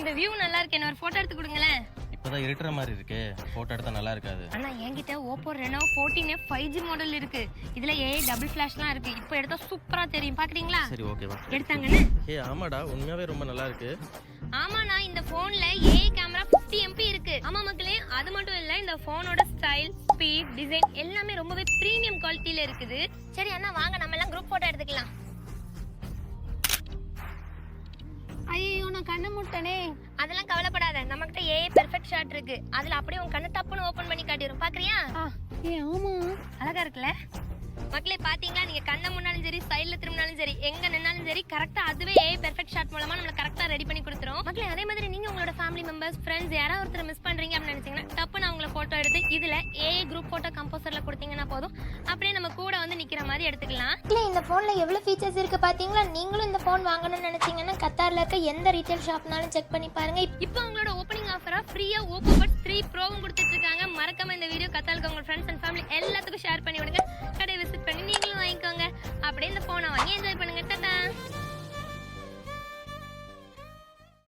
இந்த வியூ நல்லா இருக்கு, என்ன ஒரு போட்டோ எடுத்து கொடுங்களேன். இப்பதான் இருட்டுற மாதிரி இருக்கு, போட்டோ எடுத்தா நல்லா இருக்காது. ஆனா என்கிட்ட Oppo Reno 14 5G மாடல் இருக்கு. இதுல AI டபுள் ஃபிளாஷ்லாம் இருக்கு. இப்போ எடுத்தா சூப்பரா தெரியும், பாக்குறீங்களா? சரி ஓகேவா, எடுத்தாங்கன்னு. ஆமாடா, உண்மையாவே ரொம்ப நல்லா இருக்கு. ஆமாண்ணா, இந்த போன்ல AI கேமரா 50 MP இருக்கு. ஆமா மக்களே, அது மட்டும் இல்ல, இந்த போனோட ஸ்டைல், ஸ்பீட், டிசைன் எல்லாமே ரொம்பவே பிரீமியம் குவாலிட்டில இருக்குது. சரி அண்ணா, வாங்க நம்ம எல்லாம் குரூப் போட்டோ எடுத்துக்கலாம். ஐயோ, நான் கண்ணை முட்டனே. அதெல்லாம் கவலைப்படாத, நம்மகிட்ட AI பெர்ஃபெக்ட் ஷாட் இருக்கு. அதுல அப்படியே உன் கண்ணை டப்புன்னு ஓபன் பண்ணி காட்டிரும், பாக்குறியா? ஆமா, அழகா இருக்குல்ல மக்களே. பாத்தீங்களா, நீங்க கண்ணை முன்னாலும் சரி, சைடுல திரும்பினாலும் சரி, எங்க நின்னாலும் சரி, கரெக்டா அதுவே AI பெர்ஃபெக்ட் ஷாட் மூலமா நம்மள கரெக்டா ரெடி பண்ணி கொடுத்துரும் மக்களே. அதே மாதிரி நீங்க உங்களோட ஃபேமிலி மெம்பர்ஸ், ஃப்ரெண்ட்ஸ் யாராவது ஒருத்தர் மிஸ் பண்றீங்க அப்படின்னு நினைச்சீங்கன்னா டப்புன்னு அவங்கள போட்டோ எடுத்து இதுல AI குரூப் போட்டோ கம்போசர்ல கொடுத்தீங்கன்னா போதும், அப்படியே நம்ம கூட வந்து நிக்கிற மாதிரி எடுத்துக்கலாம். இந்த போன்ல எவ்வளவு ஃபீச்சர்ஸ் இருக்கு பாத்தீங்களா? நீங்களும் இந்த போன் வாங்கணும்னு நினைச்சீங்கன்னா கத்தார்ல இருக்க எந்த ரீட்டைல் ஷாப்னாலும் செக் பண்ணி பாருங்க. இப்போ உங்களோட ஓப்பனிங் ஆஃபரா ஃப்ரீயா Oppo Buds 3 Proவும் கொடுத்துட்டு இருக்காங்க. மறக்காம இந்த வீடியோ கத்தாலுக்கு உங்க ஃப்ரெண்ட்ஸ் அண்ட் ஃபேமிலி எல்லாத்துக்கும் ஷேர் பண்ணி விடுங்க.